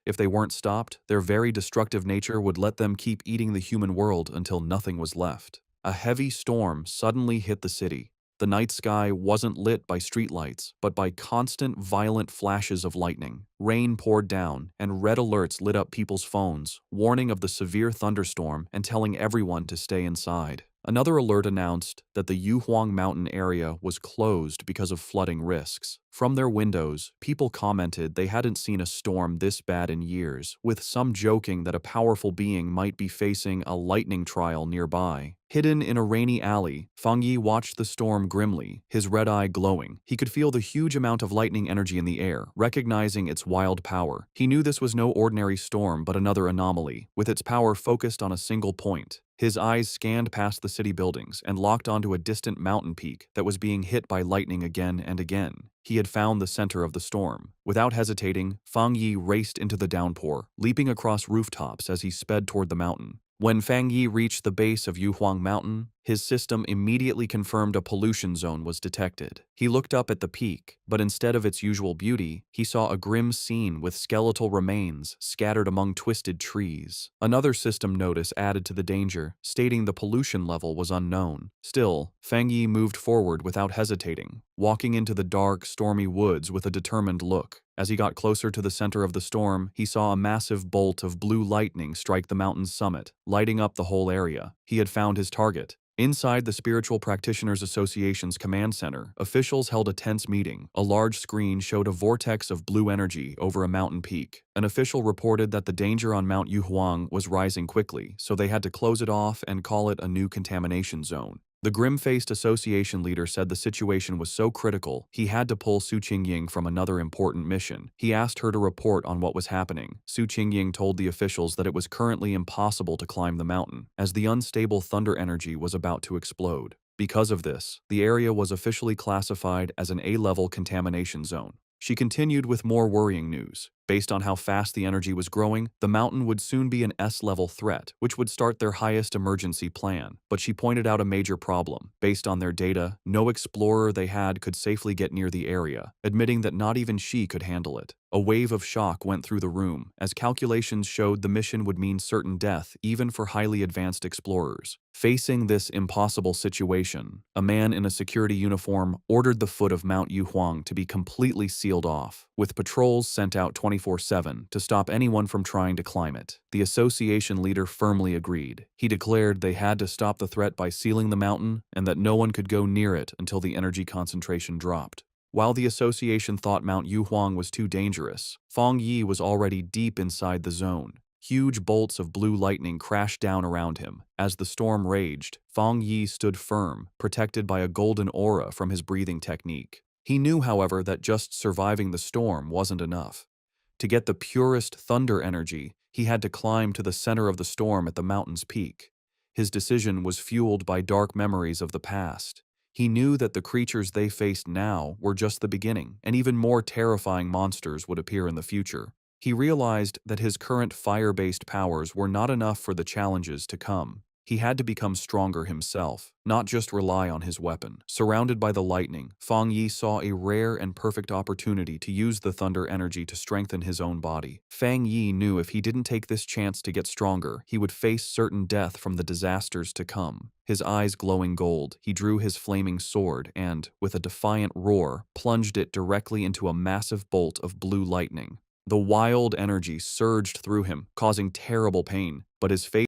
If they weren't stopped, their very destructive nature would let them keep eating the human world until nothing was left. A heavy storm suddenly hit the city. The night sky wasn't lit by streetlights, but by constant violent flashes of lightning. Rain poured down, and red alerts lit up people's phones, warning of the severe thunderstorm and telling everyone to stay inside. Another alert announced that the Yuhuang Mountain area was closed because of flooding risks. From their windows, people commented they hadn't seen a storm this bad in years, with some joking that a powerful being might be facing a lightning trial nearby. Hidden in a rainy alley, Fang Yi watched the storm grimly, his red eye glowing. He could feel the huge amount of lightning energy in the air, recognizing its wild power. He knew this was no ordinary storm but another anomaly, with its power focused on a single point. His eyes scanned past the city buildings and locked onto a distant mountain peak that was being hit by lightning again and again. He had found the center of the storm. Without hesitating, Fang Yi raced into the downpour, leaping across rooftops as he sped toward the mountain. When Fang Yi reached the base of Yuhuang Mountain, his system immediately confirmed a pollution zone was detected. He looked up at the peak, but instead of its usual beauty, he saw a grim scene with skeletal remains scattered among twisted trees. Another system notice added to the danger, stating the pollution level was unknown. Still, Fang Yi moved forward without hesitating, walking into the dark, stormy woods with a determined look. As he got closer to the center of the storm, he saw a massive bolt of blue lightning strike the mountain's summit, lighting up the whole area. He had found his target. Inside the Spiritual Practitioners Association's command center, officials held a tense meeting. A large screen showed a vortex of blue energy over a mountain peak. An official reported that the danger on Mount Yuhuang was rising quickly, so they had to close it off and call it a new contamination zone. The grim-faced association leader said the situation was so critical, he had to pull Su Qingying from another important mission. He asked her to report on what was happening. Su Qingying told the officials that it was currently impossible to climb the mountain, as the unstable thunder energy was about to explode. Because of this, the area was officially classified as an A-level contamination zone. She continued with more worrying news. Based on how fast the energy was growing, the mountain would soon be an S-level threat, which would start their highest emergency plan. But she pointed out a major problem. Based on their data, no explorer they had could safely get near the area, admitting that not even she could handle it. A wave of shock went through the room, as calculations showed the mission would mean certain death even for highly advanced explorers. Facing this impossible situation, a man in a security uniform ordered the foot of Mount Yuhuang to be completely sealed off, with patrols sent out 24/7 to stop anyone from trying to climb it. The association leader firmly agreed. He declared they had to stop the threat by sealing the mountain and that no one could go near it until the energy concentration dropped. While the association thought Mount Yuhuang was too dangerous, Fang Yi was already deep inside the zone. Huge bolts of blue lightning crashed down around him. As the storm raged, Fang Yi stood firm, protected by a golden aura from his breathing technique. He knew, however, that just surviving the storm wasn't enough. To get the purest thunder energy, he had to climb to the center of the storm at the mountain's peak. His decision was fueled by dark memories of the past. He knew that the creatures they faced now were just the beginning, and even more terrifying monsters would appear in the future. He realized that his current fire-based powers were not enough for the challenges to come. He had to become stronger himself, not just rely on his weapon. Surrounded by the lightning, Fang Yi saw a rare and perfect opportunity to use the thunder energy to strengthen his own body. Fang Yi knew if he didn't take this chance to get stronger, he would face certain death from the disasters to come. His eyes glowing gold, he drew his flaming sword and, with a defiant roar, plunged it directly into a massive bolt of blue lightning. The wild energy surged through him, causing terrible pain, but his face